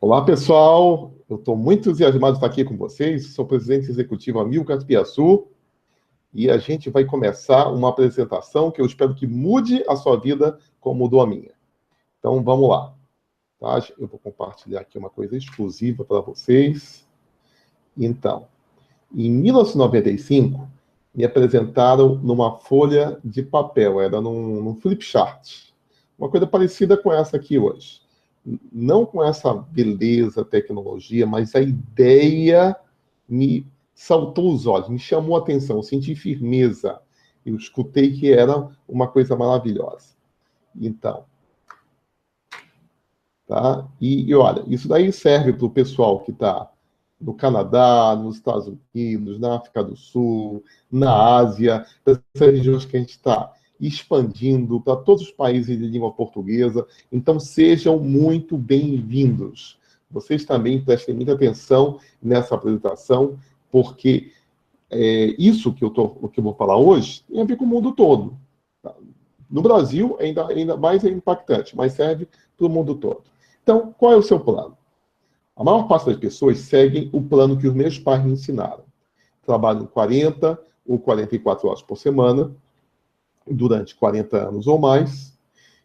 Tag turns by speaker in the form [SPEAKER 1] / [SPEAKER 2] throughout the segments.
[SPEAKER 1] Olá, pessoal. Eu estou muito entusiasmado de estar aqui com vocês. Sou o presidente executivo Amilcar Piaçu e a gente vai começar uma apresentação que eu espero que mude a sua vida como mudou a minha. Então, vamos lá. Tá? Eu vou compartilhar aqui uma coisa exclusiva para vocês. Então, em 1995, me apresentaram numa folha de papel, era num flip chart. Uma coisa parecida com essa aqui hoje. Não com essa beleza, tecnologia, mas a ideia me saltou os olhos, me chamou a atenção, eu senti firmeza. Eu escutei que era uma coisa maravilhosa. Então, tá? E olha, isso daí serve para o pessoal que está no Canadá, nos Estados Unidos, na África do Sul, na Ásia, essas regiões que a gente está expandindo para todos os países de língua portuguesa. Então, sejam muito bem-vindos. Vocês também prestem muita atenção nessa apresentação, porque isso que eu vou falar hoje tem a ver com o mundo todo. Tá? No Brasil, ainda mais é impactante, mas serve para o mundo todo. Então, qual é o seu plano? A maior parte das pessoas seguem o plano que os meus pais me ensinaram. Trabalham 40 ou 44 horas por semana, durante 40 anos ou mais,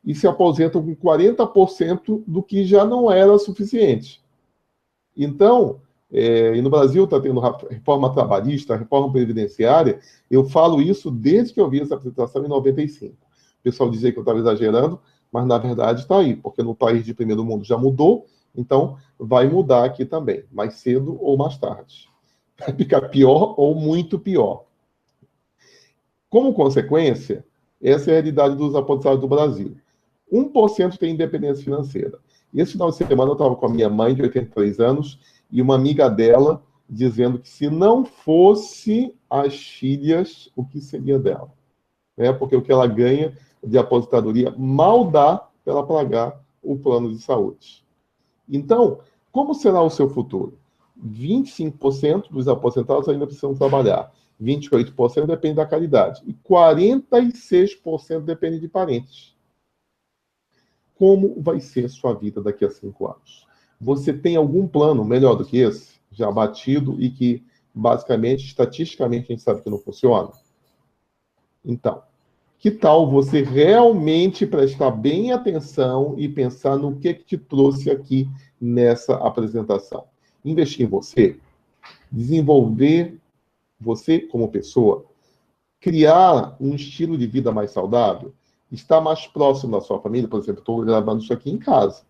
[SPEAKER 1] e se aposentam com 40% do que já não era suficiente. Então, e no Brasil está tendo reforma trabalhista, reforma previdenciária, eu falo isso desde que eu vi essa apresentação em 95. O pessoal dizia que eu estava exagerando, mas na verdade está aí, porque no país de primeiro mundo já mudou, então vai mudar aqui também, mais cedo ou mais tarde. Vai ficar pior ou muito pior. Como consequência, essa é a realidade dos aposentados do Brasil. 1% tem independência financeira. Esse final de semana eu estava com a minha mãe, de 83 anos, e uma amiga dela dizendo que se não fosse as filhas, o que seria dela? Porque o que ela ganha de aposentadoria mal dá para ela pagar o plano de saúde. Então, como será o seu futuro? 25% dos aposentados ainda precisam trabalhar. 28% depende da caridade. E 46% depende de parentes. Como vai ser sua vida daqui a 5 anos? Você tem algum plano melhor do que esse? Já batido e que, basicamente, estatisticamente, a gente sabe que não funciona? Então, que tal você realmente prestar bem atenção e pensar no que te trouxe aqui nessa apresentação? Investir em você, desenvolver você como pessoa, criar um estilo de vida mais saudável, estar mais próximo da sua família, por exemplo, estou gravando isso aqui em casa.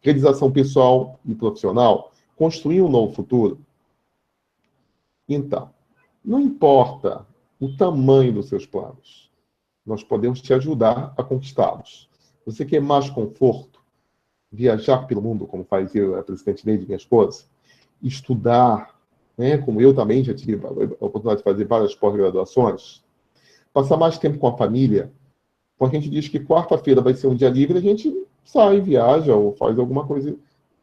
[SPEAKER 1] Realização pessoal e profissional, construir um novo futuro. Então, não importa o tamanho dos seus planos, nós podemos te ajudar a conquistá-los. Você quer mais conforto? Viajar pelo mundo, como faz eu, a presidente Neide, minha esposa? Estudar, como eu também já tive a oportunidade de fazer várias pós-graduações? Passar mais tempo com a família? Quando a gente diz que quarta-feira vai ser um dia livre, a gente sai, viaja ou faz alguma coisa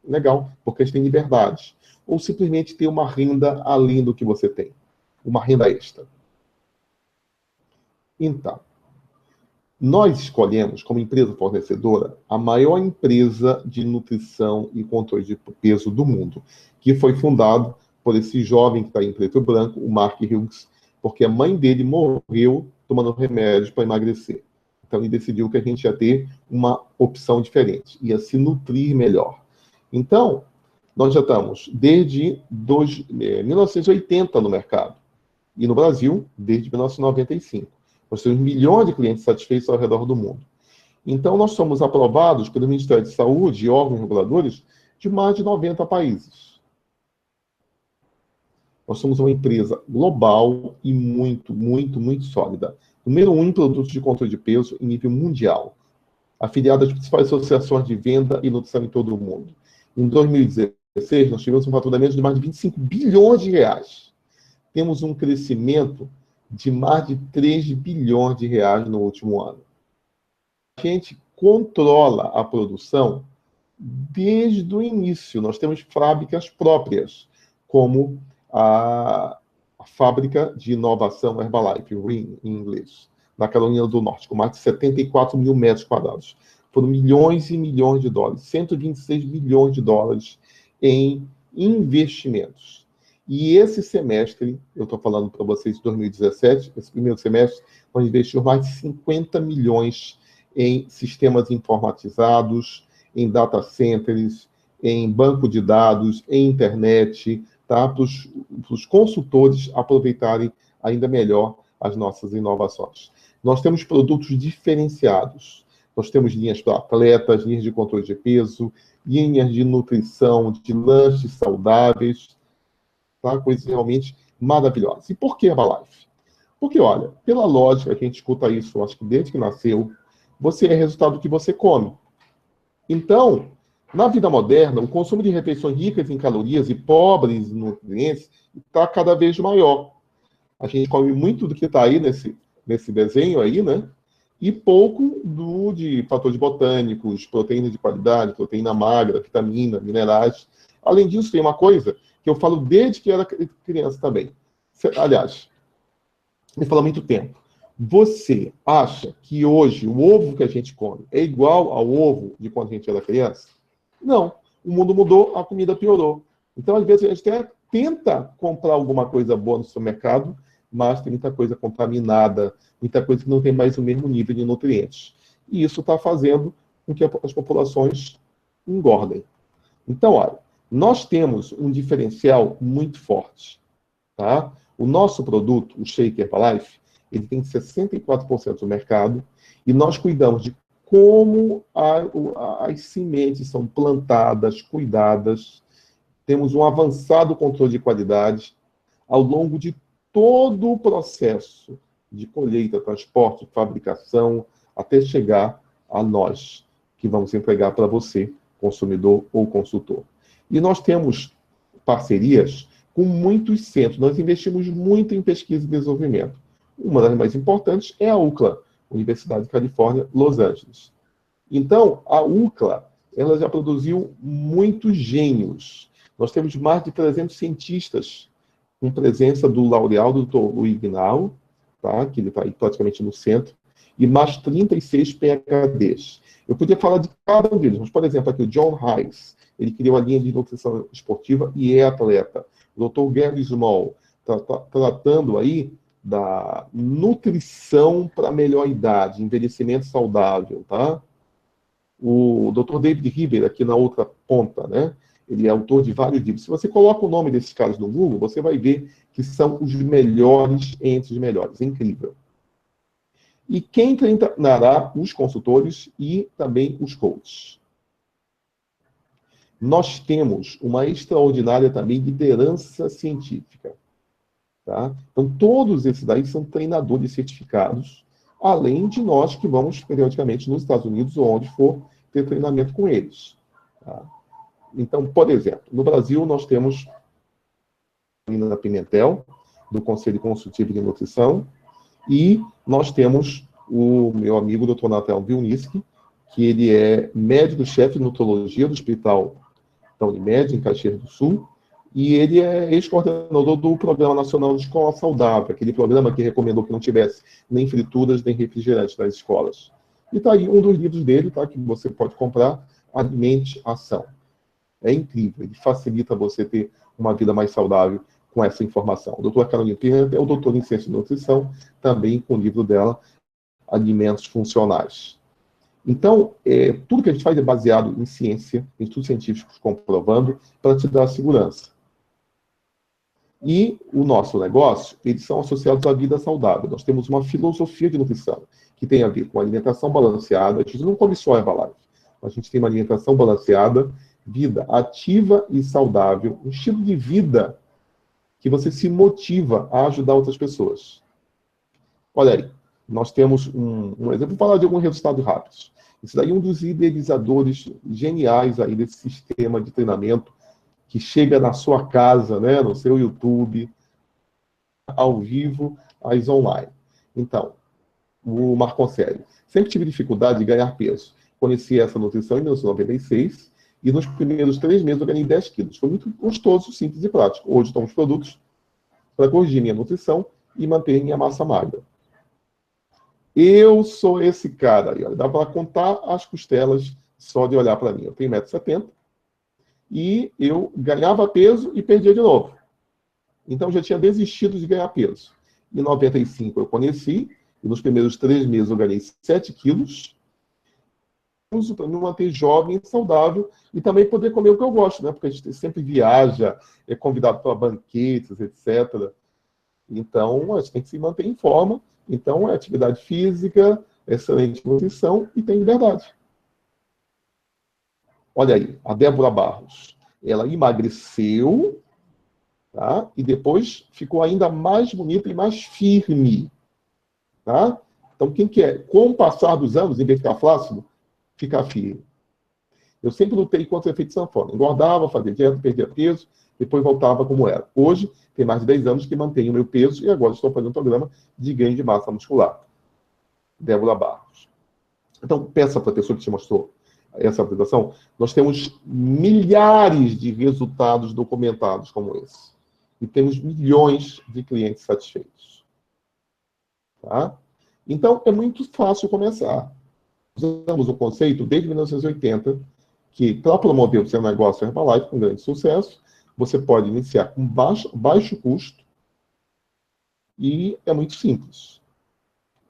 [SPEAKER 1] legal, porque a gente tem liberdade. Ou simplesmente ter uma renda além do que você tem. Uma renda extra. Então, nós escolhemos, como empresa fornecedora, a maior empresa de nutrição e controle de peso do mundo, que foi fundado por esse jovem que está em preto e branco, o Mark Hughes, porque a mãe dele morreu tomando remédios para emagrecer. Então, ele decidiu que a gente ia ter uma opção diferente, ia se nutrir melhor. Então, nós já estamos desde 1980 no mercado, e no Brasil, desde 1995. Nós temos milhões de clientes satisfeitos ao redor do mundo. Então, nós somos aprovados pelo Ministério de Saúde e órgãos reguladores de mais de 90 países. Nós somos uma empresa global e muito, muito, muito sólida. Número 1 em produtos de controle de peso em nível mundial. Afiliada às principais associações de venda e nutrição em todo o mundo. Em 2016, nós tivemos um faturamento de mais de 25 bilhões de reais. Temos um crescimento de mais de 3 bilhões de reais no último ano. A gente controla a produção desde o início. Nós temos fábricas próprias, como a fábrica de inovação Herbalife, RIN, em inglês, na Carolina do Norte, com mais de 74 mil metros quadrados. Foram milhões e milhões de dólares, 126 bilhões de dólares em investimentos. E esse semestre, eu estou falando para vocês de 2017, esse primeiro semestre, nós investimos mais de 50 milhões em sistemas informatizados, em data centers, em banco de dados, em internet, tá? Para os consultores aproveitarem ainda melhor as nossas inovações. Nós temos produtos diferenciados. Nós temos linhas para atletas, linhas de controle de peso, linhas de nutrição, de lanches saudáveis, tá? Coisas realmente maravilhosas. E por que Herbalife? Porque, olha, pela lógica que a gente escuta isso, acho que desde que nasceu, você é resultado do que você come. Então, na vida moderna, o consumo de refeições ricas em calorias e pobres em nutrientes está cada vez maior. A gente come muito do que está aí nesse desenho aí, né? E pouco de fatores botânicos, proteínas de qualidade, proteína magra, vitamina, minerais. Além disso, tem uma coisa que eu falo desde que era criança também. Aliás, me fala há muito tempo. Você acha que hoje o ovo que a gente come é igual ao ovo de quando a gente era criança? Não. O mundo mudou, a comida piorou. Então, às vezes, a gente até tenta comprar alguma coisa boa no supermercado, mas tem muita coisa contaminada, muita coisa que não tem mais o mesmo nível de nutrientes. E isso está fazendo com que as populações engordem. Então, olha, nós temos um diferencial muito forte. Tá? O nosso produto, o Shake Herbalife, ele tem 64% do mercado e nós cuidamos de como as sementes são plantadas, cuidadas. Temos um avançado controle de qualidade ao longo de todo o processo de colheita, transporte, fabricação, até chegar a nós, que vamos entregar para você, consumidor ou consultor. E nós temos parcerias com muitos centros. Nós investimos muito em pesquisa e desenvolvimento. Uma das mais importantes é a UCLA, Universidade de Califórnia, Los Angeles. Então, a UCLA, ela já produziu muitos gênios. Nós temos mais de 300 cientistas, com presença do laureado Dr. Luiz Gnau, tá? Que ele está aí praticamente no centro, e mais 36 PhDs. Eu podia falar de cada um deles, mas, por exemplo, aqui o John Hayes, ele criou a linha de nutrição esportiva e é atleta. O Dr. Gary Small, tratando aí da nutrição para melhor idade, envelhecimento saudável, tá? O Dr. David Riber, aqui na outra ponta, né? Ele é autor de vários livros. Se você coloca o nome desses caras no Google, você vai ver que são os melhores entre os melhores. É incrível. E quem treinará os consultores e também os coaches? Nós temos uma extraordinária também liderança científica. Tá? Então, todos esses daí são treinadores certificados, além de nós que vamos periodicamente nos Estados Unidos ou onde for ter treinamento com eles. Tá? Então, por exemplo, no Brasil nós temos a Nina Pimentel, do Conselho Consultivo de Nutrição, e nós temos o meu amigo Dr. Natal Vilniski, que ele é médico-chefe de nutrologia do Hospital da Unimed, em Caxias do Sul, e ele é ex-coordenador do Programa Nacional de Escola Saudável, aquele programa que recomendou que não tivesse nem frituras, nem refrigerantes nas escolas. E está aí um dos livros dele, tá, que você pode comprar, Alimente Ação. É incrível, ele facilita você ter uma vida mais saudável com essa informação. O doutor Carolina Pinheiro é o doutor em Ciência de Nutrição, também com o livro dela, Alimentos Funcionais. Então, tudo que a gente faz é baseado em ciência, em estudos científicos comprovando, para te dar segurança. E o nosso negócio, eles são associados à vida saudável. Nós temos uma filosofia de nutrição, que tem a ver com alimentação balanceada. A gente não come só Herbalife. A gente tem uma alimentação balanceada, vida ativa e saudável, um estilo de vida que você se motiva a ajudar outras pessoas. Olha aí, nós temos um exemplo, vou falar de alguns resultados rápidos. Isso daí é um dos idealizadores geniais aí desse sistema de treinamento que chega na sua casa, né, no seu YouTube, ao vivo, às online. Então, o Marconcelli. Sempre tive dificuldade de ganhar peso. Conheci essa nutrição em 1996 e nos primeiros 3 meses eu ganhei 10 quilos. Foi muito gostoso, simples e prático. Hoje tomo os produtos para corrigir minha nutrição e manter minha massa magra. Eu sou esse cara aí, olha, dá para contar as costelas só de olhar para mim. Eu tenho 1,70 m e eu ganhava peso e perdia de novo. Então, eu já tinha desistido de ganhar peso. Em 95 eu conheci, e nos primeiros 3 meses eu ganhei 7 quilos. Uso para me manter jovem e saudável e também poder comer o que eu gosto, né? Porque a gente sempre viaja, é convidado para banquetes, etc. Então, a gente tem que se manter em forma. Então, é atividade física, excelente nutrição e tem liberdade. Olha aí, a Débora Barros. Ela emagreceu, tá? E depois ficou ainda mais bonita e mais firme, tá? Então, quem quer, com o passar dos anos, em vez de ficar flácido, ficar firme. Eu sempre lutei contra o efeito sanfona. Engordava, fazia dieta, perdia peso, depois voltava como era. Hoje, tem mais de 10 anos que mantenho o meu peso e agora estou fazendo um programa de ganho de massa muscular. Débora Barros. Então, peça para a pessoa que te mostrou essa apresentação, nós temos milhares de resultados documentados como esse. E temos milhões de clientes satisfeitos. Tá? Então, é muito fácil começar. Usamos o conceito desde 1980, que para promover o seu negócio Herbalife com grande sucesso, você pode iniciar com baixo custo e é muito simples.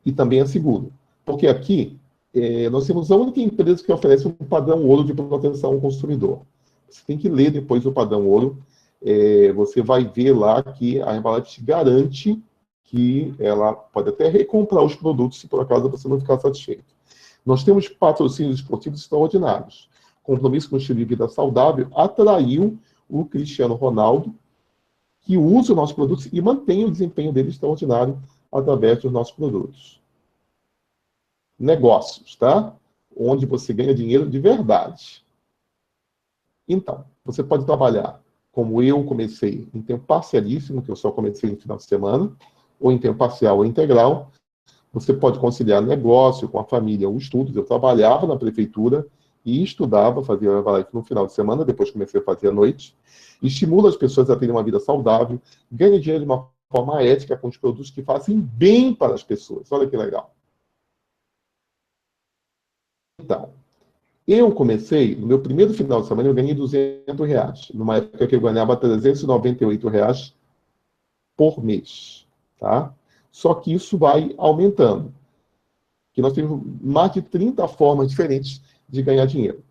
[SPEAKER 1] E também é seguro. Porque aqui, nós temos a única empresa que oferece um padrão ouro de proteção ao consumidor. Você tem que ler depois o padrão ouro. Você vai ver lá que a Herbalife te garante que ela pode até recomprar os produtos se por acaso você não ficar satisfeito. Nós temos patrocínios esportivos extraordinários. Compromisso com o estilo de vida saudável atraiu o Cristiano Ronaldo, que usa os nossos produtos e mantém o desempenho dele extraordinário através dos nossos produtos. Negócios, tá? Onde você ganha dinheiro de verdade. Então, você pode trabalhar como eu comecei em tempo parcialíssimo, que eu só comecei no final de semana, ou em tempo parcial ou integral. Você pode conciliar negócio com a família ou estudos. Eu trabalhava na prefeitura e estudava, fazia Herbalife no final de semana, depois comecei a fazer à noite. Estimula as pessoas a terem uma vida saudável, ganha dinheiro de uma forma ética com os produtos que fazem bem para as pessoas. Olha que legal. Então, eu comecei, no meu primeiro final de semana, eu ganhei R$ 200, numa época que eu ganhava R$ 398 por mês, tá? Só que isso vai aumentando. Que nós temos mais de 30 formas diferentes de ganhar dinheiro.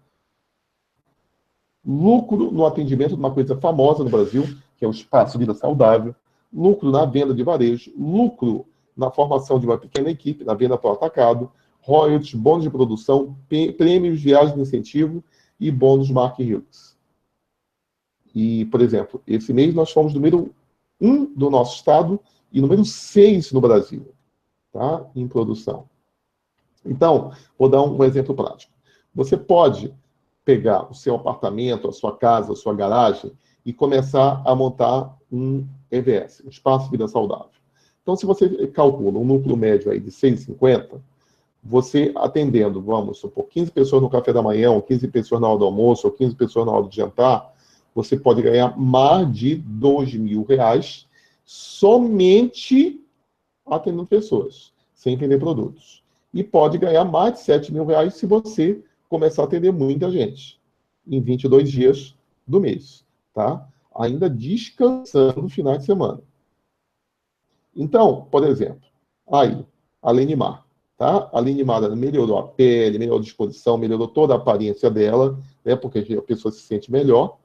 [SPEAKER 1] Lucro no atendimento de uma coisa famosa no Brasil, que é o Espaço Vida Saudável. Lucro na venda de varejo. Lucro na formação de uma pequena equipe, na venda para o atacado. Royalties, bônus de produção, prêmios, viagens de incentivo e bônus Mark Hughes. E, por exemplo, esse mês nós fomos número 1 do nosso estado e número 6 no Brasil, tá? Em produção. Então, vou dar um exemplo prático. Você pode pegar o seu apartamento, a sua casa, a sua garagem e começar a montar um EVS, um Espaço Vida Saudável. Então, se você calcula um núcleo médio aí de 6,50, você atendendo, vamos supor, 15 pessoas no café da manhã, ou 15 pessoas na hora do almoço, ou 15 pessoas na hora de jantar, você pode ganhar mais de R$ 2.000 somente atendendo pessoas, sem vender produtos. E pode ganhar mais de R$ 7.000 se você começar a atender muita gente, em 22 dias do mês, tá? Ainda descansando no final de semana. Então, por exemplo, aí, a Lenimar, tá? A Lenimar melhorou a pele, melhorou a disposição, melhorou toda a aparência dela, né? Porque a pessoa se sente melhor.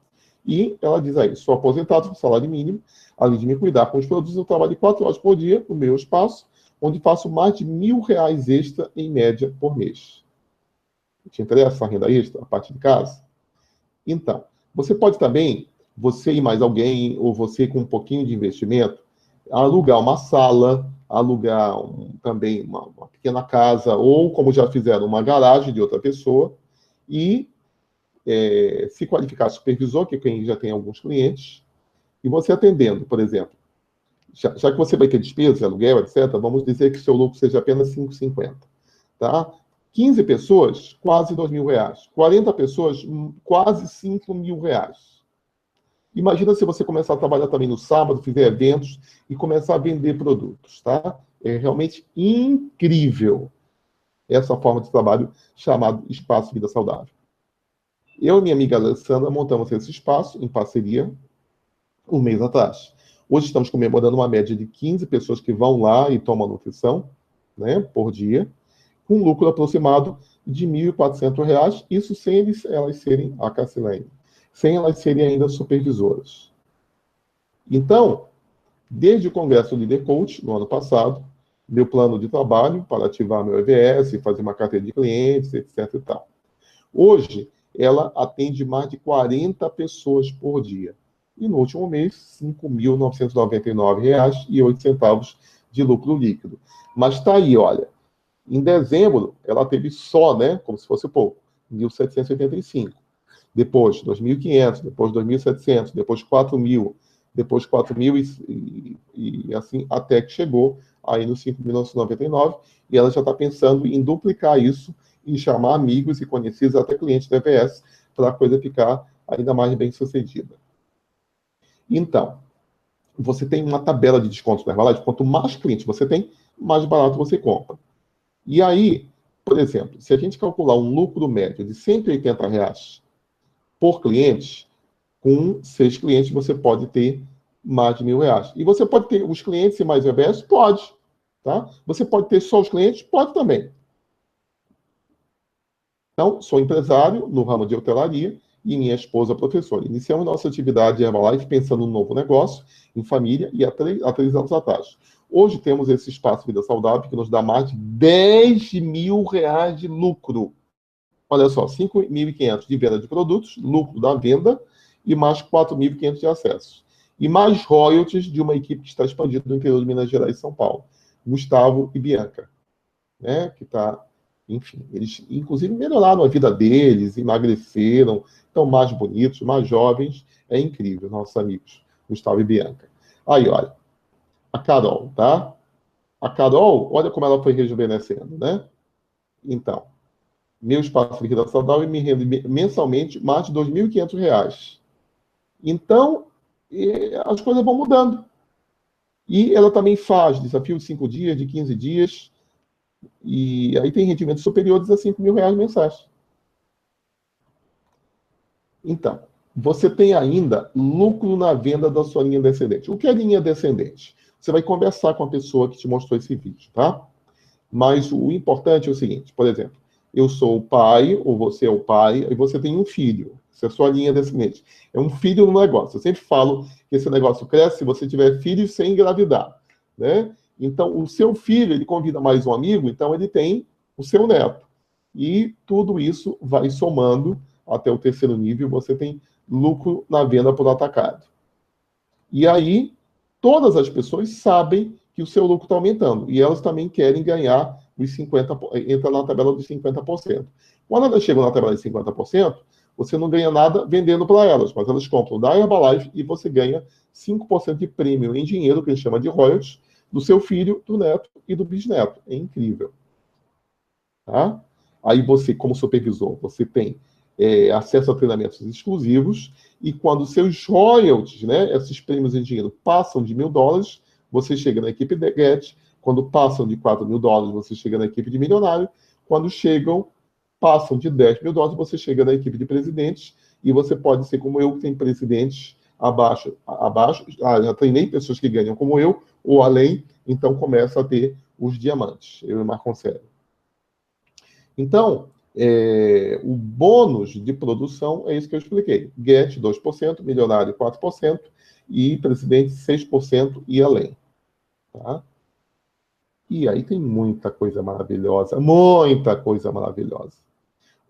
[SPEAKER 1] E ela diz aí, sou aposentado com salário mínimo, além de me cuidar com os produtos, eu trabalho 4 horas por dia no meu espaço, onde faço mais de R$ 1.000 extra, em média, por mês. Te interessa a renda extra, a parte de casa? Então, você pode também, você e mais alguém, ou você com um pouquinho de investimento, alugar uma sala, alugar também uma pequena casa, ou, como já fizeram, uma garagem de outra pessoa, e se qualificar supervisor, que é quem já tem alguns clientes, e você atendendo, por exemplo, já que você vai ter despesas, aluguel, etc., vamos dizer que o seu lucro seja apenas 5,50, tá? 15 pessoas, quase R$ 2.000. 40 pessoas, quase R$ 5.000. Imagina se você começar a trabalhar também no sábado, fizer eventos e começar a vender produtos, tá? É realmente incrível essa forma de trabalho chamada Espaço Vida Saudável. Eu e minha amiga Alessandra montamos esse espaço em parceria um mês atrás. Hoje estamos comemorando uma média de 15 pessoas que vão lá e tomam nutrição, né, por dia, com um lucro aproximado de R$ 1.400, isso sem elas serem a Cassilene, sem elas serem ainda supervisoras. Então, desde o Congresso Líder Coach, no ano passado, meu plano de trabalho para ativar meu EVS, fazer uma carteira de clientes, etc. E tal. Hoje, ela atende mais de 40 pessoas por dia. E no último mês, R$ 5.999,08 de lucro líquido. Mas está aí, olha. Em dezembro, ela teve só, né, como se fosse pouco, 1.785. Depois, 2.500, depois 2.700, depois 4.000, depois 4.000 e assim até que chegou aí no 5.999 e ela já está pensando em duplicar isso, em chamar amigos e conhecidos, até clientes da EVS, para a coisa ficar ainda mais bem sucedida. Então, você tem uma tabela de descontos na Herbalife, quanto mais clientes você tem, mais barato você compra. E aí, por exemplo, se a gente calcular um lucro médio de R$ 180 por cliente, com 6 clientes você pode ter mais de R$ 1.000. E você pode ter os clientes e mais o EVS? Pode. Tá? Você pode ter só os clientes? Pode também. Então, sou empresário no ramo de hotelaria e minha esposa professora. Iniciamos nossa atividade Herbalife pensando no novo negócio, em família, e há 3 anos atrás. Hoje temos esse espaço Vida Saudável que nos dá mais de R$ 10.000 de lucro. Olha só, 5.500 de venda de produtos, lucro da venda, e mais 4.500 de acessos. E mais royalties de uma equipe que está expandida no interior de Minas Gerais e São Paulo. Gustavo e Bianca, né? Que está, enfim, eles inclusive melhoraram a vida deles, emagreceram, estão mais bonitos, mais jovens. É incrível, nossos amigos, Gustavo e Bianca. Aí, olha, a Carol, tá? A Carol, olha como ela foi rejuvenescendo, né? Então, meu espaço de vida saudável me rende mensalmente mais de R$ 2.500. Então, as coisas vão mudando. E ela também faz desafio de 5 dias, de 15 dias, e aí tem rendimentos superiores a R$ 5.000 mensais. Então, você tem ainda lucro na venda da sua linha descendente. O que é linha descendente? Você vai conversar com a pessoa que te mostrou esse vídeo, tá? Mas o importante é o seguinte, por exemplo, eu sou o pai, ou você é o pai, e você tem um filho. Essa é a sua linha descendente. É um filho no negócio. Eu sempre falo que esse negócio cresce se você tiver filhos sem engravidar, né? Então, o seu filho, ele convida mais um amigo, então ele tem o seu neto. E tudo isso vai somando até o terceiro nível, você tem lucro na venda por atacado. E aí, todas as pessoas sabem que o seu lucro está aumentando. E elas também querem ganhar os 50%, entra na tabela dos 50%. Quando elas chegam na tabela de 50%, você não ganha nada vendendo para elas, mas elas compram da Herbalife e você ganha 5% de prêmio em dinheiro, que a gente chama de royalties, do seu filho, do neto e do bisneto. É incrível. Tá? Aí você, como supervisor, você tem acesso a treinamentos exclusivos e quando seus royalties, né, esses prêmios em dinheiro, passam de $1.000, você chega na equipe de Get. Quando passam de $4.000, você chega na equipe de milionário. Quando passam de $10.000, você chega na equipe de presidentes e você pode ser como eu, que tem presidentes abaixo. Já treinei pessoas que ganham como eu, ou além, então começa a ter os diamantes. Eu e Marco Conselho. Então, o bônus de produção é isso que eu expliquei. Get 2%, milionário 4% e presidente 6% e além. Tá? E aí tem muita coisa maravilhosa, muita coisa maravilhosa.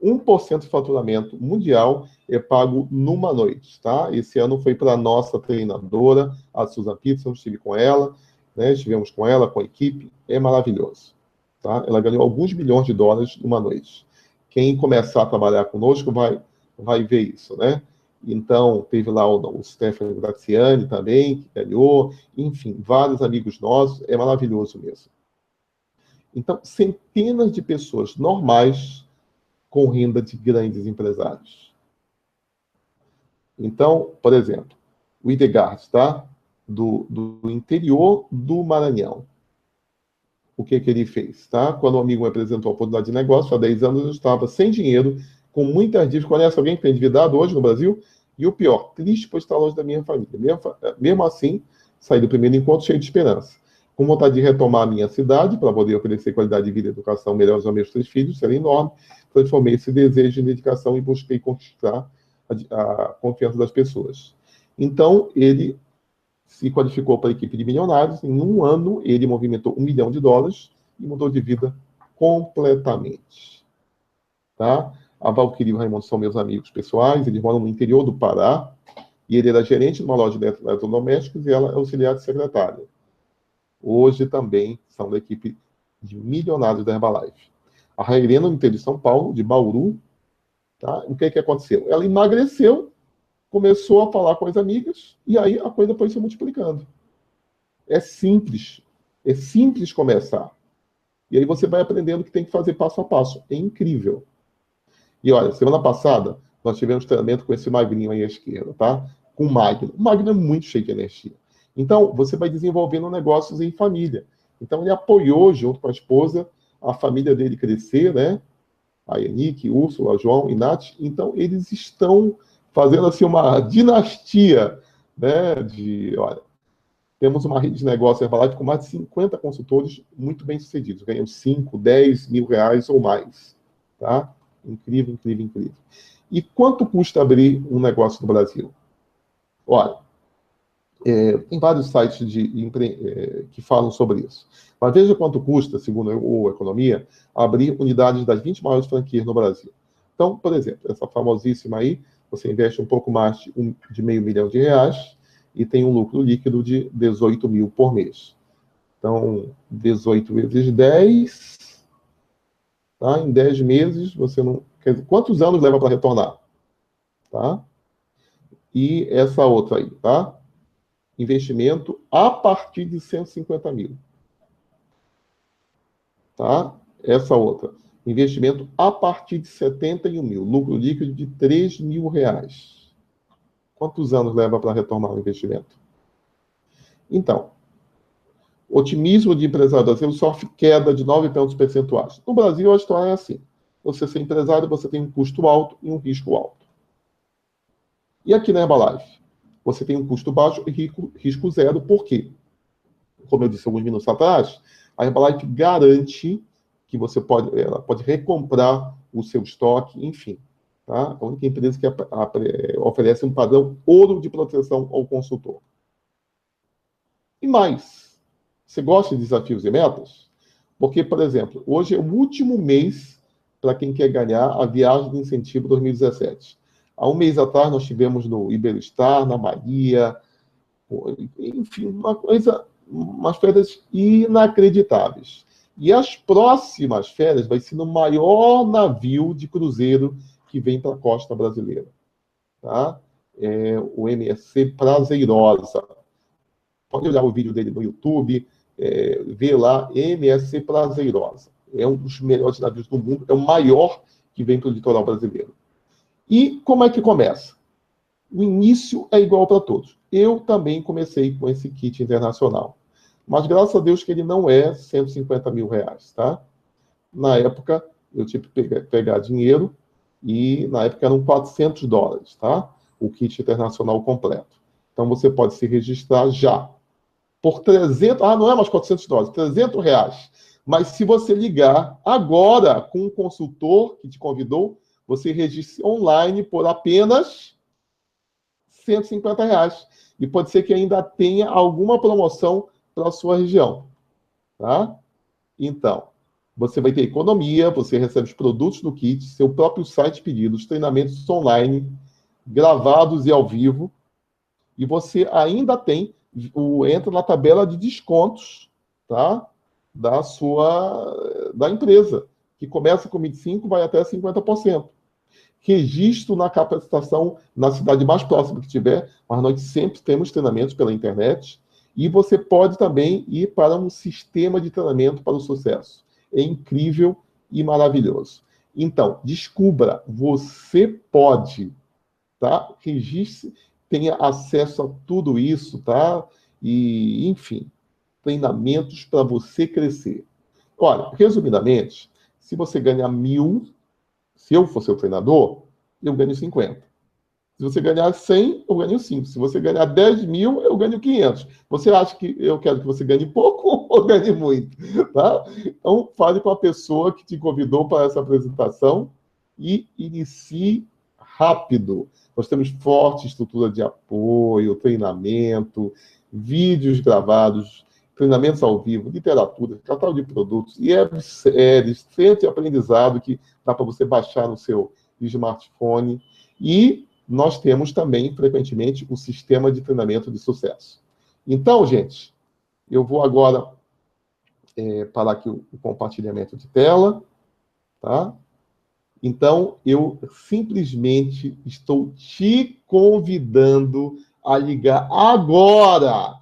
[SPEAKER 1] 1% de faturamento mundial é pago numa noite, tá? Esse ano foi para a nossa treinadora, a Susan Peterson, estive com ela, né? Estivemos com ela, com a equipe, é maravilhoso. Tá? Ela ganhou alguns milhões de dólares numa noite. Quem começar a trabalhar conosco vai ver isso, né? Então, teve lá o Stefano Graziani também, que ganhou, enfim, vários amigos nossos, é maravilhoso mesmo. Então, centenas de pessoas normais com renda de grandes empresários. Então, por exemplo, o Idegard, tá? Do interior do Maranhão. O que ele fez, tá? Quando um amigo me apresentou a oportunidade de negócio, há 10 anos eu estava sem dinheiro, com muitas dívidas. Conhece alguém que tem endividado hoje no Brasil? E o pior, triste por estar longe da minha família. Mesmo assim, saí do primeiro encontro cheio de esperança. Com vontade de retomar a minha cidade, para poder oferecer qualidade de vida e educação melhores aos meus 3 filhos, seria enorme. Transformei esse desejo em dedicação e busquei conquistar a confiança das pessoas. Então, ele se qualificou para a equipe de milionários. Em um ano, ele movimentou US$ 1 milhão e mudou de vida completamente. Tá? A Valquíria e o Raimundo são meus amigos pessoais, eles moram no interior do Pará, e ele era gerente de uma loja de eletrodomésticos e ela é auxiliar de secretária. Hoje também são da equipe de milionários da Herbalife. A Rairena, no interior de São Paulo, de Bauru, tá? O que aconteceu? Ela emagreceu, começou a falar com as amigas, e aí a coisa foi se multiplicando. É simples começar. E aí você vai aprendendo que tem que fazer passo a passo. É incrível. E olha, semana passada, nós tivemos treinamento com esse magrinho aí à esquerda, tá? Com o Magno. O Magno é muito cheio de energia. Então, você vai desenvolvendo negócios em família. Então, ele apoiou, junto com a esposa, a família dele crescer, né? A Yannick, Úrsula, João e Nath. Então, eles estão fazendo, assim, uma dinastia, né? Olha, temos uma rede de negócio Herbalife com mais de 50 consultores muito bem-sucedidos. Ganham 5, 10 mil reais ou mais, tá? Incrível, incrível, incrível. E quanto custa abrir um negócio no Brasil? Olha, tem vários sites que falam sobre isso. Mas veja quanto custa, segundo o Economia, abrir unidades das 20 maiores franquias no Brasil. Então, por exemplo, essa famosíssima aí, você investe um pouco mais de R$500 mil e tem um lucro líquido de 18 mil por mês. Então, 18 vezes 10, tá? Em 10 meses, você não... Quer dizer, quantos anos leva para retornar? Tá? E essa outra aí, tá? Investimento a partir de 150 mil. Tá? Essa outra. Investimento a partir de 71 mil. Lucro líquido de R$3 mil. Quantos anos leva para retornar o investimento? Então, otimismo de empresário brasileiro sofre queda de 9 pontos percentuais. No Brasil, a história é assim. Você ser empresário, você tem um custo alto e um risco alto. E aqui na Herbalife? Você tem um custo baixo e risco zero. Por quê? Como eu disse alguns minutos atrás, a Herbalife garante que ela pode recomprar o seu estoque, enfim. Tá? A única empresa que oferece um padrão ouro de proteção ao consultor. E mais, você gosta de desafios e metas? Porque, por exemplo, hoje é o último mês para quem quer ganhar a viagem de incentivo 2017. Há um mês atrás, nós tivemos no Iberostar, na Bahia, enfim, umas férias inacreditáveis. E as próximas férias vai ser no maior navio de cruzeiro que vem para a costa brasileira. Tá? O MSC Prazerosa. Pode olhar o vídeo dele no YouTube, ver lá, MSC Prazerosa. É um dos melhores navios do mundo, é o maior que vem para o litoral brasileiro. E como é que começa? O início é igual para todos. Eu também comecei com esse kit internacional. Mas graças a Deus que ele não é 150 mil reais, tá? Na época, eu tive que pegar dinheiro e na época eram $400, tá? O kit internacional completo. Então você pode se registrar já. Por 300, não é mais $400, R$300. Mas se você ligar agora com um consultor que te convidou, você registra online por apenas R$150. E pode ser que ainda tenha alguma promoção para a sua região. Tá? Então, você vai ter economia, você recebe os produtos do kit, seu próprio site pedidos, treinamentos online, gravados e ao vivo, e você ainda tem, entra na tabela de descontos, tá? Da empresa, que começa com 25%, vai até 50%. Registro na capacitação na cidade mais próxima que tiver, mas nós sempre temos treinamentos pela internet, e você pode também ir para um sistema de treinamento para o sucesso. É incrível e maravilhoso. Então, descubra, você pode, tá? Registre, tenha acesso a tudo isso, tá? E, enfim, treinamentos para você crescer. Olha, resumidamente, se você ganhar 1.000, Se eu for seu treinador, eu ganho 50. Se você ganhar 100, eu ganho 5. Se você ganhar 10 mil, eu ganho 500. Você acha que eu quero que você ganhe pouco ou ganhe muito? Tá? Então, fale com a pessoa que te convidou para essa apresentação e inicie rápido. Nós temos forte estrutura de apoio, treinamento, vídeos gravados, treinamentos ao vivo, literatura, catálogo de produtos, séries, centro de aprendizado que dá para você baixar no seu smartphone. E nós temos também, frequentemente, o sistema de treinamento de sucesso. Então, gente, eu vou agora parar aqui o compartilhamento de tela, tá? Então, eu simplesmente estou te convidando a ligar agora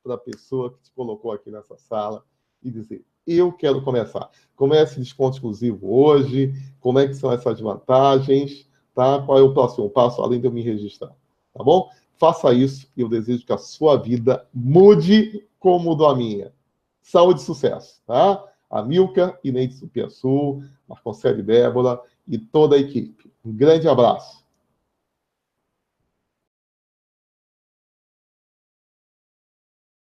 [SPEAKER 1] para a pessoa que te colocou aqui nessa sala e dizer, eu quero começar. Como é esse desconto exclusivo hoje? Como é que são essas vantagens? Tá? Qual é o próximo passo, além de eu me registrar? Tá bom? Faça isso e eu desejo que a sua vida mude como mudou a minha. Saúde e sucesso, tá? A Milka, Inês Supiaçu, Marconcelli Débora e toda a equipe. Um grande abraço.